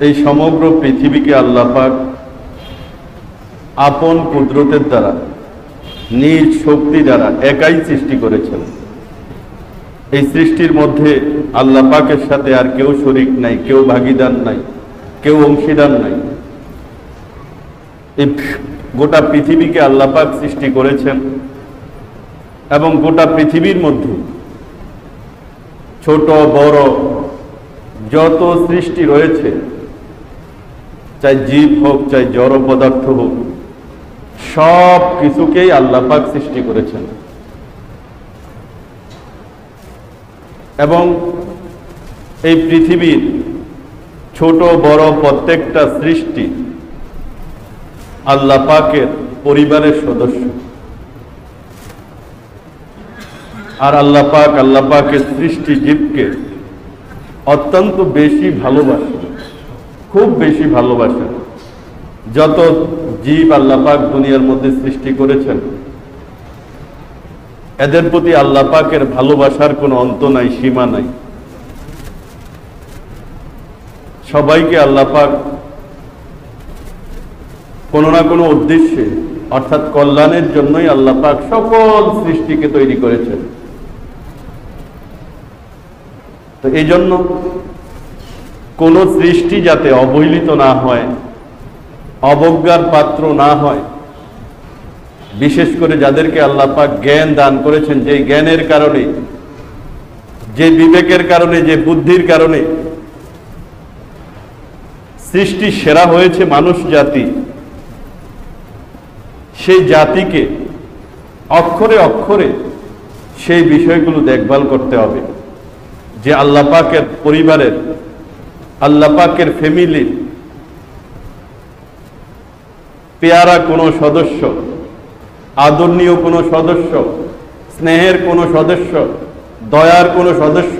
এই সমগ্র পৃথিবীকে আল্লাহ পাক আপন কুদরতের দ্বারা নিজ শক্তি দ্বারা একাই সৃষ্টি করেছেন। এই সৃষ্টির মধ্যে আল্লাহ পাকের সাথে আর কেউ শরীক নাই, কেউ ভাগীদার নাই, কেউ অংশীদার নাই। এই গোটা পৃথিবীকে আল্লাহ পাক সৃষ্টি করেছেন এবং গোটা পৃথিবীর মধ্যে ছোট বড় যত সৃষ্টি রয়েছে, চাই জীব হোক চাই জড় পদার্থ হোক, সব কিছুকেই আল্লাহ পাক সৃষ্টি করেছেন। এবং এই পৃথিবীর ছোট বড় প্রত্যেকটা সৃষ্টি আল্লাহ পাকের পরিবারের সদস্য। আর আল্লাহ পাকের সৃষ্টি জীবকে অত্যন্ত বেশি ভালোবাসেন, খুব বেশি ভালোবাসেন। যত জীব আল্লাহ পাক দুনিয়ার মধ্যে সৃষ্টি করেছেন, এদের প্রতি আল্লাহ পাকের ভালোবাসার কোনো অন্ত নাই, সীমা নাই। সবাইকে আল্লাহ পাক কোনো না কোনো উদ্দেশ্যে অর্থাৎ কল্যাণের জন্যই আল্লাহ পাক সকল সৃষ্টিকে তৈরি করেছেন। তো এই জন্য কোন সৃষ্টি যাতে অবহেলিত না হয়, অবজ্ঞার পাত্র না হয়, বিশেষ করে যাদেরকে আল্লাহ পাক জ্ঞান দান করেছেন, যে জ্ঞানের কারণে, যে বিবেকের কারণে, যে বুদ্ধির কারণে সৃষ্টি সেরা হয়েছে মানুষ জাতি, সেই জাতিকে অক্ষরে অক্ষরে সেই বিষয়গুলো দেখভাল করতে হবে। যে আল্লাহ পাকের পরিবারের, আল্লাহ পাকের ফ্যামিলির পেয়ারা কোনো সদস্য, আদরণীয় কোনো সদস্য, স্নেহের কোনো সদস্য, দয়ার কোনো সদস্য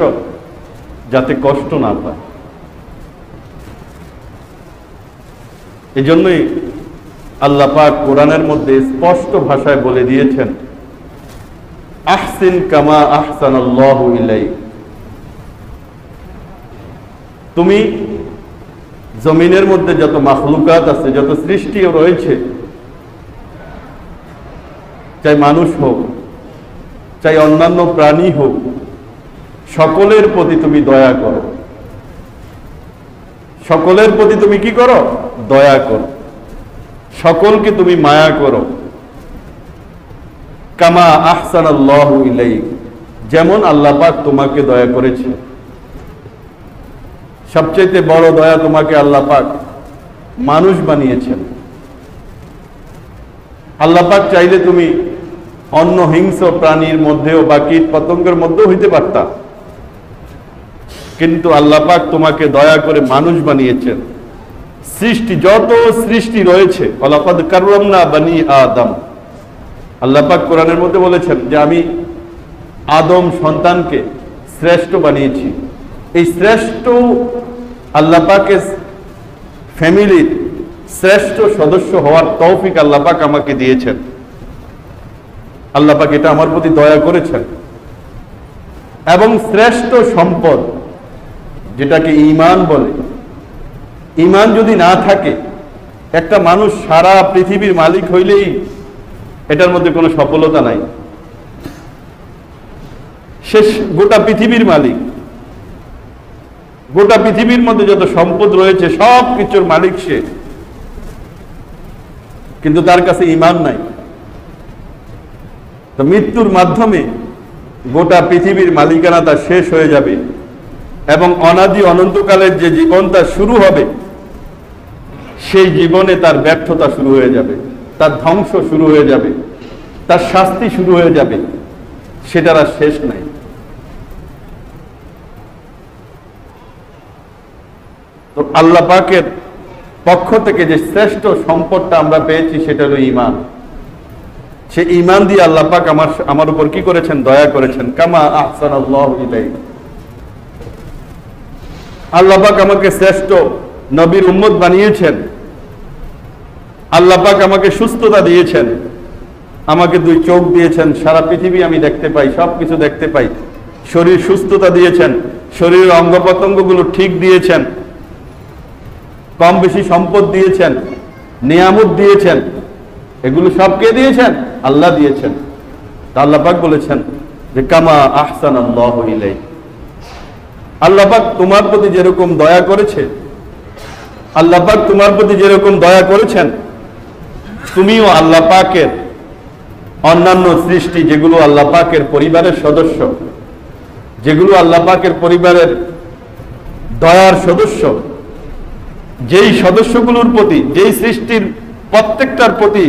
যাতে কষ্ট না পায়। এই জন্যই আল্লাহ পাক কোরআনের মধ্যে স্পষ্ট ভাষায় বলে দিয়েছেন, আহসিন কামা আহসানাল্লাহু ইলাইক। তুমি জমিনের মধ্যে যত মাখলুকাত আছে, যত সৃষ্টি রয়েছে, চাই মানুষ হোক চাই অন্যান্য প্রাণী হোক, সকলের প্রতি তুমি দয়া করো। সকলের প্রতি তুমি কি করো? দয়া করো। সকলকে তুমি মায়া করো। কামা আহসানাল্লাহু ইলাইক, যেমন আল্লাহ পাক তোমাকে দয়া করেছে। সবচেয়ে বড় দয়া তোমাকে আল্লাহ পাক মানুষ বানিয়েছেন। আল্লাহ পাক চাইলে তুমি অন্য হিংস্র প্রাণীর মধ্যেও বা কীট পতঙ্গের মধ্যেও হইতে পারতা, কিন্তু আল্লাহ পাক তোমাকে দয়া করে মানুষ বানিয়েছেন। সৃষ্টি যত সৃষ্টি রয়েছে, ওয়ালাকাদ কাররামনা বানি আদম, আল্লাহ পাক কোরআনের মধ্যে বলেছেন যে আমি আদম সন্তানকে শ্রেষ্ঠ বানিয়েছি। এই শ্রেষ্ঠ আল্লাহ পাকের ফ্যামিলির শ্রেষ্ঠ সদস্য হওয়ার তৌফিক আল্লাহ পাক আমাকে দিয়েছেন। আল্লাহ পাক এটা আমার প্রতি দয়া করেছেন। এবং শ্রেষ্ঠ সম্পদ যেটাকে ঈমান বলে, ঈমান যদি না থাকে, একটা মানুষ সারা পৃথিবীর মালিক হইলেই এটার মধ্যে কোনো সফলতা নাই। সে গোটা পৃথিবীর মালিক, গোটা পৃথিবীর মধ্যে যত সম্পদ রয়েছে সব কিছুর মালিক সে, কিন্তু তার কাছে ঈমান নাই। তো মৃত্যুর মাধ্যমে গোটা পৃথিবীর মালিকানা তার শেষ হয়ে যাবে এবং অনাদি অনন্তকালের যে জীবনটা শুরু হবে, সেই জীবনে তার ব্যর্থতা শুরু হয়ে যাবে, তার ধ্বংস শুরু হয়ে যাবে, তার শাস্তি শুরু হয়ে যাবে, সেটার আর শেষ নাই। তো আল্লাহ পাকের পক্ষ থেকে যে শ্রেষ্ঠ সম্পদটা আমরা পেয়েছি সেটা হলো ঈমান। সে ঈমান দিয়ে আল্লাহ পাক আমার উপর কি করেছেন? দয়া করেছেন। কামা আহসানাল্লাহু ইলাইক, আল্লাহ পাক আমাকে শ্রেষ্ঠ নবীর উম্মত বানিয়েছেন। আল্লাহ পাক আমাকে সুস্থতা দিয়েছেন, আমাকে দুই চোখ দিয়েছেন, সারা পৃথিবী আমি দেখতে পাই, সবকিছু দেখতে পাই। শরীর সুস্থতা দিয়েছেন, শরীরের অঙ্গ প্রত্যঙ্গগুলো ঠিক দিয়েছেন। কম বেশি সম্পদ দিয়েছেন, নিয়ামত দিয়েছেন, এগুলো সব কে দিয়েছেন? আল্লাহ দিয়েছেন। তা আল্লাহ পাক বলেছেন যে কামা আহসানাল্লাহু ইলাইক, আল্লাহ পাক তোমার প্রতি যেরকম দয়া করেছে, আল্লাহ পাক তোমার প্রতি যেরকম দয়া করেছেন, তুমিও আল্লাহ পাকের অন্যান্য সৃষ্টি যেগুলো আল্লাহ পাকের পরিবারের সদস্য, যেগুলো আল্লাহ পাকের পরিবারের দয়ার সদস্য, যেই সদস্যগুলোর প্রতি, যেই সৃষ্টির প্রত্যেকটার প্রতি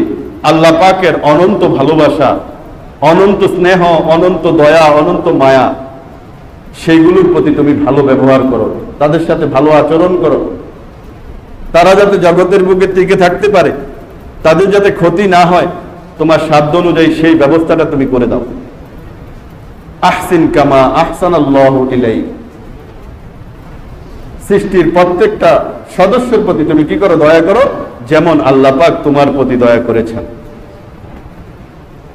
আল্লাহ পাকের অনন্ত ভালোবাসা, অনন্ত স্নেহ, অনন্ত দয়া, অনন্ত মায়া, সেইগুলোর প্রতি তুমি ভালো ব্যবহার করো, তাদের সাথে ভালো আচরণ করো, তারা যাতে জগতের বুকে টিকে থাকতে পারে, তাদের যাতে ক্ষতি না হয়, তোমার সাধ্য অনুযায়ী সেই ব্যবস্থাটা তুমি করে দাও। আহসিন কামা আহসানাল্লাহু ইলাইক, সৃষ্টির প্রত্যেকটা সদস্যের প্রতি তুমি কি করো? দয়া করো, যেমন আল্লাহ পাক তোমার প্রতি দয়া করেছেন।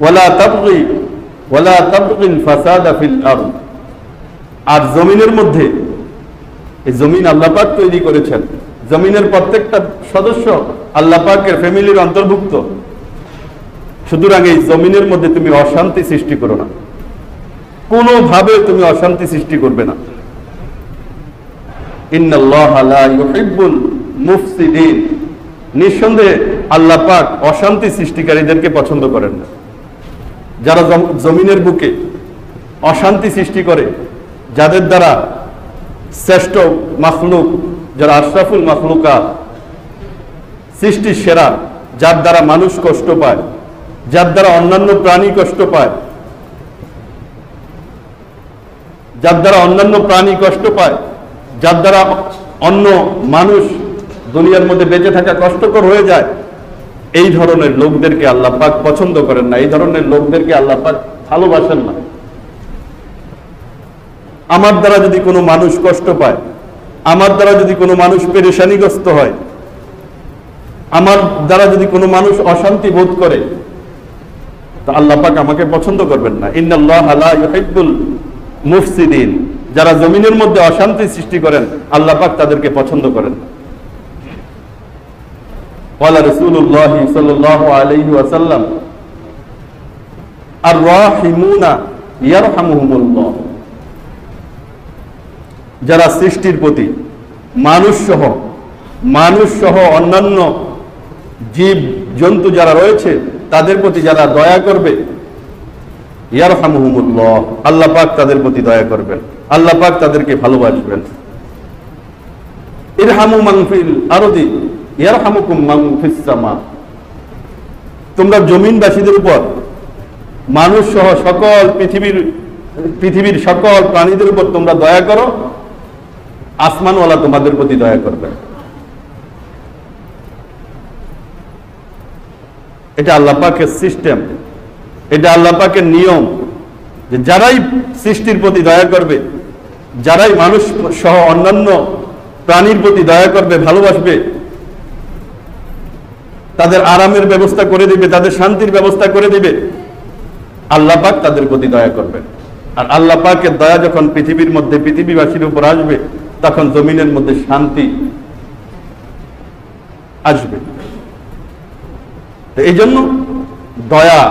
ওয়ালা তাবগিল ফাসাদা ফিল আরদ, আর জমিনের মধ্যে, এই জমিন আল্লাহ পাক তৈরি করেছেন, জমিনের প্রত্যেকটা সদস্য আল্লাহ পাকের ফ্যামিলির অন্তর্ভুক্ত, সুতরাং এই জমিনের মধ্যে তুমি অশান্তি সৃষ্টি করো না, কোনোভাবে তুমি অশান্তি সৃষ্টি করবে না। ইন্নাল্লাহা লা ইউহিব্বুল মুফসিদিন, নিঃসন্দেহে আল্লাহ পাক অশান্তি সৃষ্টিকারীদেরকে পছন্দ করেন না। যারা জমিনের বুকে অশান্তি সৃষ্টি করে, যাদের দ্বারা শ্রেষ্ঠ মাখলুক, যারা আশরাফুল মাখলুকাত, সৃষ্টির সেরা, যার দ্বারা মানুষ কষ্ট পায়, যার দ্বারা অন্যান্য প্রাণী কষ্ট পায়, যার দ্বারা অন্যান্য প্রাণী কষ্ট পায়, যার দ্বারা অন্য মানুষ দুনিয়ার মধ্যে বেঁচে থাকা কষ্টকর হয়ে যায়, এই ধরনের লোকদেরকে আল্লাহ পাক পছন্দ করেন না, এই ধরনের লোকদেরকে আল্লাহ পাক ভালোবাসেন না। আমার দ্বারা যদি কোনো মানুষ কষ্ট পায়, আমার দ্বারা যদি কোনো মানুষ পেরেশানিগ্রস্ত হয়, আমার দ্বারা যদি কোনো মানুষ অশান্তি বোধ করে, তা আল্লাহ পাক আমাকে পছন্দ করবেন না। ইন্নাল্লাহা লা ইউহিব্বুল মুফসিদিন, যারা জমিনের মধ্যে অশান্তি সৃষ্টি করেন, আল্লাহ পাক তাদেরকে পছন্দ করেন না। ক্বালা রাসূলুল্লাহ সাল্লাল্লাহু আলাইহি ওয়াসাল্লাম আর-রাহিমুনা ইয়ারহামুহুমুল্লাহ, যারা সৃষ্টির প্রতি মানুষ সহ অন্যান্য জীব জন্তু যারা রয়েছে তাদের প্রতি যারা দয়া করবে, ইয়ারহামুহুমুল্লাহ, আল্লাহ পাক তাদের প্রতি দয়া করবেন, আল্লাহ পাক তাদেরকে ভালোবাসবেন। ইরহামু মান ফিল আরদি ইয়ারহামুকুম মান ফিস সামা, তোমরা জমিনবাসীদের উপর, মানুষ সহ সকল পৃথিবীর সকল প্রাণীদের উপর তোমরা দয়া করো, আসমানওয়ালা তোমাদের প্রতি দয়া করবে। এটা আল্লাহ পাকের সিস্টেম, এটা আল্লাহ পাকের নিয়ম, যে যারাই সৃষ্টির প্রতি দয়া করবে, যারাই মানুষ সহ অন্যান্য প্রাণীর প্রতি দয়া করবে, ভালোবাসবে, তাদের আরামের ব্যবস্থা করে দিবে, তাদের শান্তির ব্যবস্থা করে দিবে, আল্লাহ পাক তাদের প্রতি দয়া করবেন। আর আল্লাহ পাকের দয়া যখন পৃথিবীর মধ্যে পৃথিবীবাসীর উপর আসবে, তখন জমিনের মধ্যে শান্তি আসবে। এই জন্য দয়া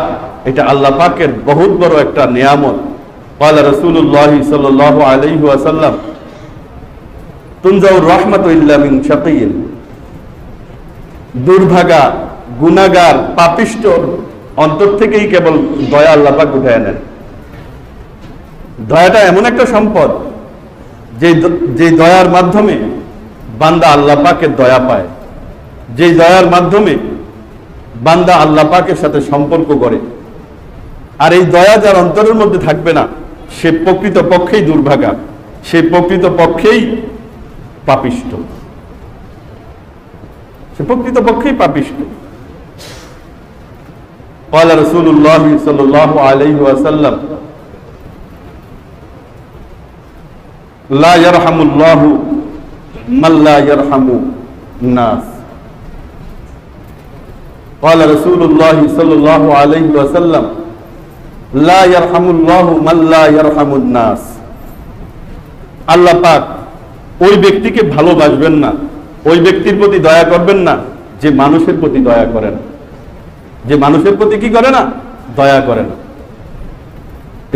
এটা আল্লাহ পাকের বহুত বড় একটা নিয়ামত। ক্বালা রাসূলুল্লাহ সাল্লাল্লাহু আলাইহি ওয়াসাল্লাম তুনজাউর রাহমাতু ইল্লা মিন শাকিয়্যিন, দুর্ভাগা, গুনাহগার, পাপিষ্ঠ অন্তর থেকেই কেবল দয়া আল্লাহ পাক উঠায় নেন। দয়াটা এমন একটা সম্পদ যে দয়ার মাধ্যমে বান্দা আল্লাহ পাকের দয়া পায়, যে দয়ার মাধ্যমে বান্দা আল্লাহ পাকের সাথে সম্পর্ক করে। আর এই দয়া যার অন্তরের মধ্যে থাকবে না, সে প্রকৃত পক্ষেই দুর্ভাগা, সে প্রকৃত পক্ষেই পাপিষ্ঠ, সে প্রকৃত পক্ষেই পাপিষ্ঠ। ক্বালা রাসূলুল্লাহ সাল্লাল্লাহু আলাইহি ওয়াসাল্লাম লা ইয়ারহামুল্লাহু মান লা ইয়ারহামুন নাস। ক্বালা রাসূলুল্লাহ সাল্লাল্লাহু আলাইহি ওয়াসাল্লাম লা ইয়ারহামুল্লাহু মান লা ইয়ারহামুন নাস। আল্লাহ পাক ওই ব্যক্তিকে ভালোবাসবেন না, ওই ব্যক্তির প্রতি দয়া করবেন না যে মানুষের প্রতি দয়া করে না, যে মানুষের প্রতি কি করে না, দয়া করে না।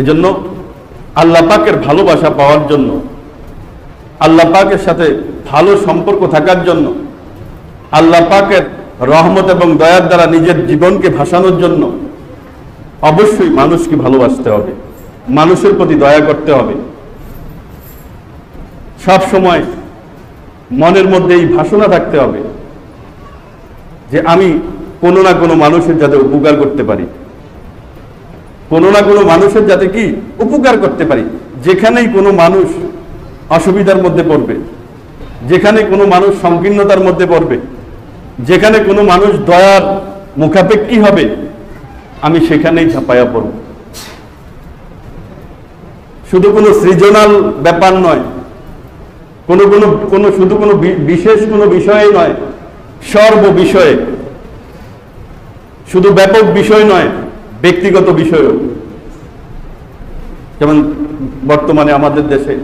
এজন্য আল্লাহ পাকের ভালোবাসা পাওয়ার জন্য, আল্লাহ পাকের সাথে ভালো সম্পর্ক থাকার জন্য, আল্লাহ পাকের রহমত এবং দয়ার দ্বারা নিজের জীবনকে ভাসানোর জন্য অবশ্যই মানুষকে ভালোবাসতে হবে, মানুষের প্রতি দয়া করতে হবে। সব সময় মনের মধ্যে এই ভাষণা থাকতে হবে যে আমি কোনো না কোনো মানুষের যাতে উপকার করতে পারি, কোনো না কোনো মানুষের যাতে কি উপকার করতে পারি। যেখানেই কোনো মানুষ অসুবিধার মধ্যে পড়বে, যেখানে কোনো মানুষ সংকীর্ণতার মধ্যে পড়বে, যেখানে কোনো মানুষ দয়ার মুখাপেক্ষী হবে, আমি সেখানেই ঝাঁপাইয়া পড়ব। শুধু কোনো সৃজনাল ব্যাপার নয়, শুধু কোনো বিশেষ কোনো বিষয়ে নয়, সর্ব বিষয়ে, শুধু ব্যাপক বিষয় নয়, ব্যক্তিগত বিষয়ও। যেমন বর্তমানে আমাদের দেশে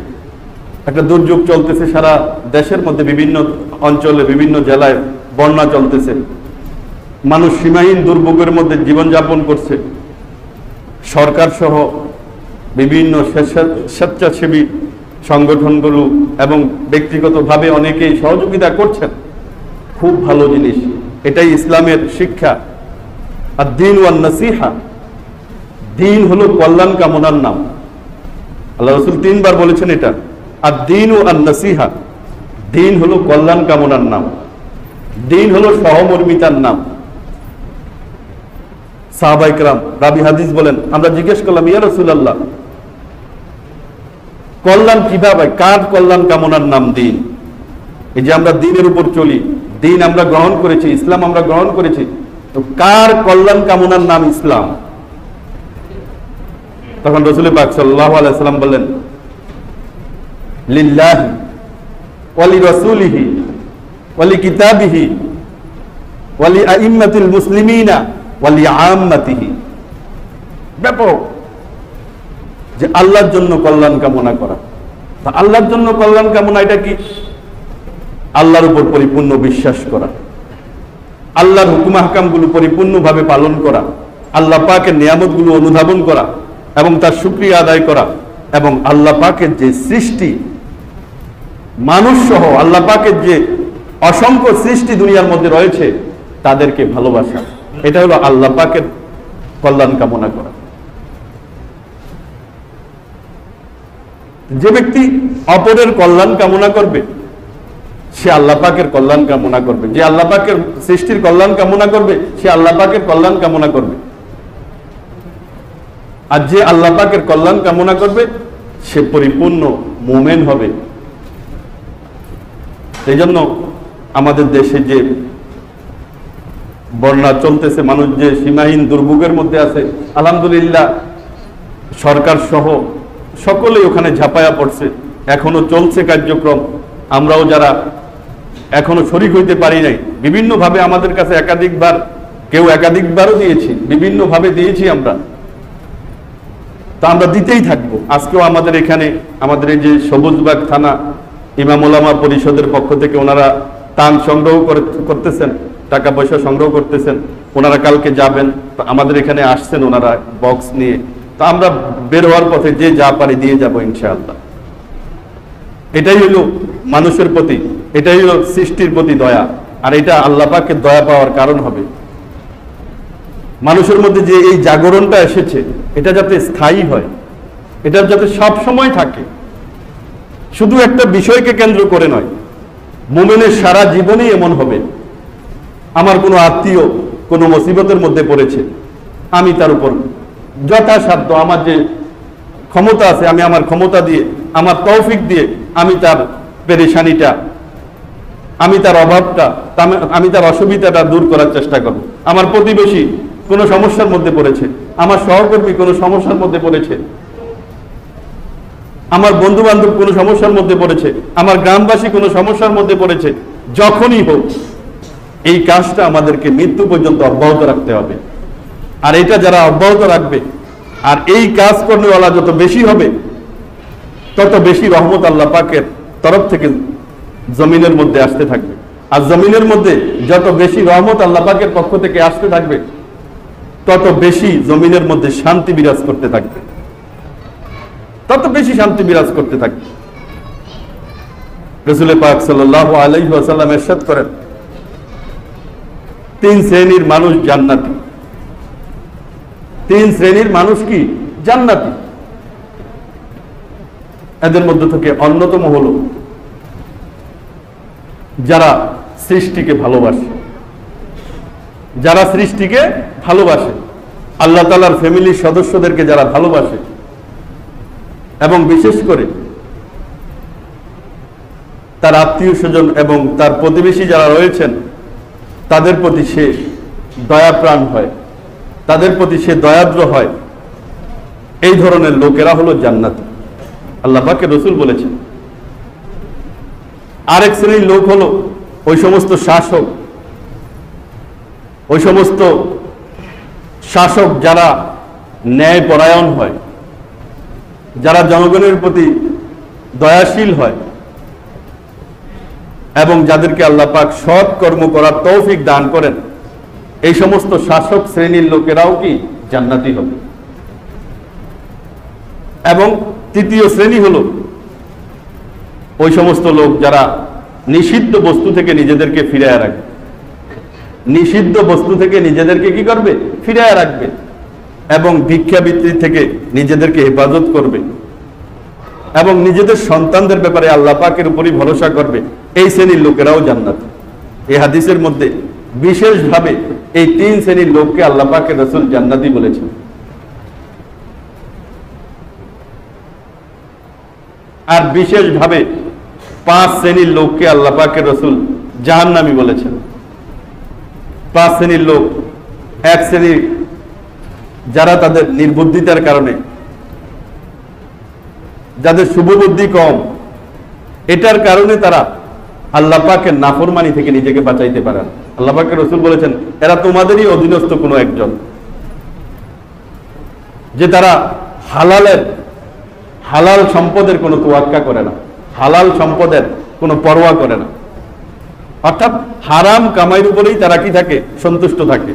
একটা দুর্যোগ চলতেছে, সারা দেশের মধ্যে বিভিন্ন অঞ্চলে বিভিন্ন জেলায় বন্যা চলতেছে, মানুষ সীমাহীন দুর্ভোগের মধ্যে জীবনযাপন করছে। সরকার সহ বিভিন্ন স্বেচ্ছাসেবী সংগঠনগুলো এবং ব্যক্তিগতভাবে অনেকেই সহযোগিতা করছেন। খুব ভালো জিনিস, এটাই ইসলামের শিক্ষা। আর দ্বীন ওয়ান নাসিহা, দ্বীন হলো কল্যাণ কামনার নাম। আল্লাহ রাসূল 3 বার বলেছেন এটা। আর দ্বীন ওয়ান নাসিহা, দ্বীন হলো কল্যাণ কামনার নাম, দ্বীন হলো সহমর্মিতার নাম। সাহাবায়ে কেরাম রাবি হাদিস বলেন, আমরা জিজ্ঞেস করলাম, ইয়া রাসূলুল্লাহ, কল্যাণ কিভাবে, কার কল্যাণ কামনার নাম দ্বীন? এই যে আমরা দ্বীনের উপর চলি, দ্বীন আমরা গ্রহণ করেছি, ইসলাম আমরা গ্রহণ করেছি, তো কার কল্যাণ কামনার নাম ইসলাম? তখন রাসূল পাক সাল্লাল্লাহু আলাইহি ওয়াসাল্লাম বললেন, লিল্লাহি ওয়া লিরাসূলিহি ওয়া লিকিতাবিহি ওয়া লিআইম্মাতিল মুসলিমিনা ওয়া লিআম্মাতিহি। ব্যাপক, যে আল্লাহর জন্য কল্যাণ কামনা করা। তা আল্লাহর জন্য কল্যাণ কামনা এটা কি? আল্লাহর উপর পরিপূর্ণ বিশ্বাস করা, আল্লাহর হুকুম আহকামগুলো পরিপূর্ণভাবে পালন করা, আল্লাহ পাকের নিয়ামতগুলো অনুধাবন করা এবং তার শুকরিয়া আদায় করা, এবং আল্লাহ পাকের যে সৃষ্টি, মানুষ সহ আল্লাহ পাকের যে অসংখ্য সৃষ্টি দুনিয়ার মধ্যে রয়েছে তাদেরকে ভালোবাসা। এটা হলো আল্লাহ পাকের কল্যাণ কামনা করা। যে ব্যক্তি অপরের কল্যাণ কামনা করবে সে আল্লাহ পাকের কল্যাণ কামনা করবে, যে আল্লাহ পাকের সৃষ্টির কল্যাণ কামনা করবে সে আল্লাহ পাকের কল্যাণ কামনা করবে। আর যে আল্লাহ পাকের কল্যাণ কামনা করবে সে পরিপূর্ণ মুমিন হবে। এই জন্য আমাদের দেশে যে বন্যা চলতেছে, মানুষ যে সীমাহীন দুর্ভোগের মধ্যে আছে, আলহামদুলিল্লাহ সরকার সহ সকলেই ওখানে ঝাঁপায়া পড়ছে, এখনো চলছে কার্যক্রম। আমরাও যারা এখনো শরীক হইতে পারি নাই, বিভিন্নভাবে আমাদের কাছে একাধিকবার, কেউ একাধিকবারও দিয়েছি, বিভিন্নভাবে দিয়েছি আমরা, তা আমরা দিতেই থাকবো। আজকেও আমাদের এখানে, আমাদের এই যে সবুজবাগ থানা ইমাম ওলামা পরিষদের পক্ষ থেকে ওনারা ত্রাণ সংগ্রহ করতেছেন, টাকা পয়সা সংগ্রহ করতেছেন। ওনারা কালকে যাবেন, আমাদের এখানে আসছেন ওনারা বক্স নিয়ে। তা আমরা বের হওয়ার পথে যে যা পারি দিয়ে যাব ইনশাআল্লাহ। এটাই হলো মানুষের প্রতি, এটাই হলো সৃষ্টির প্রতি দয়া। আর এটা আল্লাহ পাকের দয়া পাওয়ার কারণ হবে। মানুষের মধ্যে যে এই জাগরণটা এসেছে, এটা যাতে স্থায়ী হয়, এটা যাতে সব সময় থাকে, শুধু একটা বিষয়কে কেন্দ্র করে নয়। মুমিনের সারা জীবনেই এমন হবে, আমার কোনো আত্মীয় কোনো মুসিবতের মধ্যে পড়েছে, আমি তার উপর যথাসাধ্য আমার যে ক্ষমতা আছে, আমি আমার ক্ষমতা দিয়ে, আমার তৌফিক দিয়ে আমি তার পেরেশানিটা, আমি তার অভাবটা, আমি তার অসুবিধাটা দূর করার চেষ্টা করব। আমার প্রতিবেশী কোনো সমস্যার মধ্যে পড়েছে, আমার সহকর্মী কোনো সমস্যার মধ্যে পড়েছে, আমার বন্ধু বান্ধব কোনো সমস্যার মধ্যে পড়েছে, আমার গ্রামবাসী কোনো সমস্যার মধ্যে পড়েছে, যখনই হোক এই কাজটা আমাদেরকে মৃত্যু পর্যন্ত অব্যাহত রাখতে হবে। আর এটা যারা অব্যাহত রাখবে, আর এই কাজ করনেওয়ালা যত বেশি হবে, তত বেশি রহমত আল্লাহ পাকের তরফ থেকে জমিনের মধ্যে আসতে থাকবে। আর জমিনের মধ্যে যত বেশি রহমত আল্লাহ পাকের পক্ষ থেকে আসতে থাকবে, তত বেশি জমিনের মধ্যে শান্তি বিরাজ করতে থাকবে, তত বেশি শান্তি বিরাজ করতে থাকবে। রাসূল পাক সাল্লাল্লাহু আলাইহি ওয়াসাল্লাম ইরশাদ করেন, 3 শ্রেণীর মানুষ জান্নাতি। 3 শ্রেণীর মানুষ কি? জান্নাতি। এদের মধ্যে থেকে অন্যতম হলো যারা সৃষ্টিকে ভালোবাসে, যারা সৃষ্টিকে ভালোবাসে, আল্লাহ তাআলার ফ্যামিলির সদস্যদেরকে যারা ভালোবাসে, এবং বিশেষ করে তার আত্মীয় স্বজন এবং তার প্রতিবেশী যারা রয়েছেন তাদের প্রতি সে দয়াপ্রাণ হয়, তাদের প্রতি সে দয়াদ্র হয়। এই ধরনের লোকেরা হলো জান্নাতি। আল্লাহ পাকের রাসূল বলেছেন। আরেক শ্রেণীর লোক হলো ওই সমস্ত শাসক, ওই সমস্ত শাসক যারা ন্যায় পরায়ণ হয়, যারা জনগণের প্রতি দয়াশীল হয়, এবং যাদেরকে আল্লাহ পাক সৎ কর্ম করার তৌফিক দান করেন, এই সমস্ত শাসক শ্রেণীর লোকেরাও কি জান্নাতি হবে। এবং তৃতীয় শ্রেণী হলো ওই সমস্ত লোক যারা নিষিদ্ধ বস্তু থেকে নিজেদেরকে ফিরায় রাখবে, নিষিদ্ধ বস্তু থেকে নিজেদেরকে কি করবে? ফিরায় রাখবে, এবং ভিক্ষাবৃত্তি থেকে নিজেদেরকে হেফাজত করবে, এবং নিজেদের সন্তানদের ব্যাপারে আল্লাহ পাকের উপরই ভরসা করবে। এই শ্রেণীর লোকেরাও জান্নাত। এই হাদিসের মধ্যে বিশেষভাবে এই 3 শ্রেণীর লোককে আল্লাহ পাকের রাসূল জান্নাতি বলেছেন। আর বিশেষভাবে 5 শ্রেণীর লোককে আল্লাহ পাকের রাসূল জাহান্নামী বলেছেন। 5 শ্রেণীর লোক, এক শ্রেণীর যারা তাদের নির্বুদ্ধিতার কারণে, যাদের শুভবুদ্ধি কম, এটার কারণে তারা আল্লাহ পাকের নাফরমানি থেকে নিজেকে বাঁচাইতে পারে না। আল্লাহ পাকের রাসূল বলেছেন, এরা তোমাদেরই অধীনস্থ কোনো একজন, যে তারা হালাল সম্পদের কোনো তোয়াক্কা করে না, হালাল সম্পদের কোনো পরোয়া করে না, অর্থাৎ হারাম কামাইয়ের উপরেই তারা কি থাকে? সন্তুষ্ট থাকে।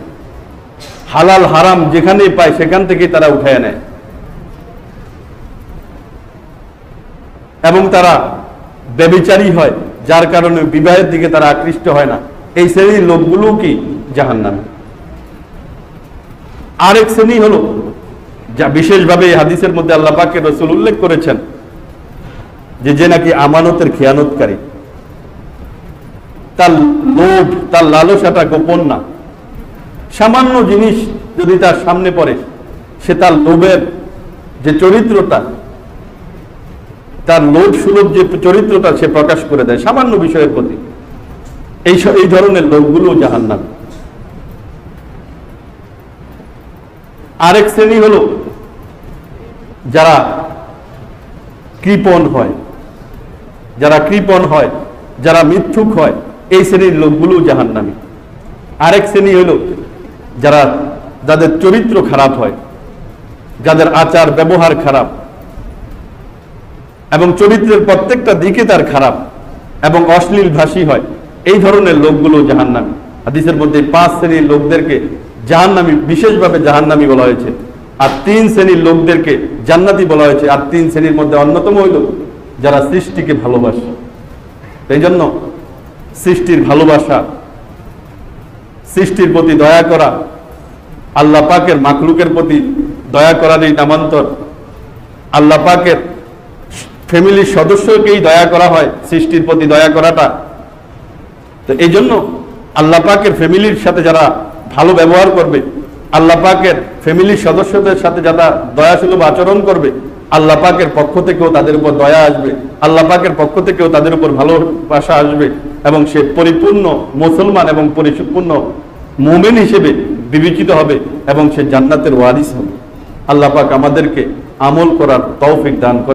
হালাল হারাম যেখানেই পায় সেখান থেকে তারা উঠায় নেয়, এবং তারা ব্যভিচারী হয়, যার কারণে বিবাহের দিকে তারা আকৃষ্ট হয় না। এই শ্রেণীর লোকগুলো কি জাহান্নামী। আরেক শ্রেণী হলো, যা বিশেষভাবে এই হাদিসের মধ্যে আল্লাহ পাকের রাসূল উল্লেখ করেছেন, যে নাকি আমানতের খেয়ানতকারী, তার লোভ, তার লালসাটা গোপন না। সামান্য জিনিস যদি তার সামনে পড়ে, সে তার লোভের যে চরিত্রটা, তার লোভ সুলভ যে চরিত্রটা সে প্রকাশ করে দেয় সামান্য বিষয়ের প্রতি। এই ধরনের লোকগুলো জাহান্নামী। আরেক শ্রেণী হলো যারা কৃপণ হয়, যারা মিথ্যুক হয়, এই শ্রেণীর লোকগুলো জাহান্নামী। আরেক শ্রেণী হলো যাদের চরিত্র খারাপ হয়, যাদের আচার ব্যবহার খারাপ, এবং চরিত্রের প্রত্যেকটা দিকে তার খারাপ, এবং অশ্লীল ভাষী হয়। এই ধরনের লোকগুলো জাহান্নামী। হাদিসের মধ্যে 5 শ্রেণীর লোকদেরকে জাহান্নামী, বিশেষভাবে জাহান্নামী বলা হয়েছে, আর 3 শ্রেণীর লোকদেরকে জান্নাতি বলা হয়েছে। আর 3 শ্রেণীর মধ্যে অন্যতম হইল যারা সৃষ্টিকে ভালোবাসে। এই জন্য সৃষ্টির ভালোবাসা, সৃষ্টির প্রতি দয়া করা, আল্লাহ পাকের মাখলুকের প্রতি দয়া করার এই নামান্তর। আল্লাহ পাকের ফ্যামিলির সদস্যকেই দয়া করা হয়, সৃষ্টির প্রতি দয়া করাটা। তো এই জন্য আল্লাহ পাকের ফ্যামিলির সাথে যারা ভালো ব্যবহার করবে, আল্লাহ পাকের ফ্যামিলির সদস্যদের সাথে যারা দয়াসুলভ আচরণ করবে, আল্লাহ পাকের পক্ষ থেকেও তাদের উপর দয়া আসবে, আল্লাহ পাকের পক্ষ থেকেও তাদের উপর ভালোবাসা আসবে, এবং সে পরিপূর্ণ মুসলমান এবং পরিপূর্ণ মুমিন হিসেবে বিবেচিত হবে, এবং সে জান্নাতের ওয়ারিস হবে। আল্লাহ পাক আমাদেরকে আমল করার তৌফিক দান করে।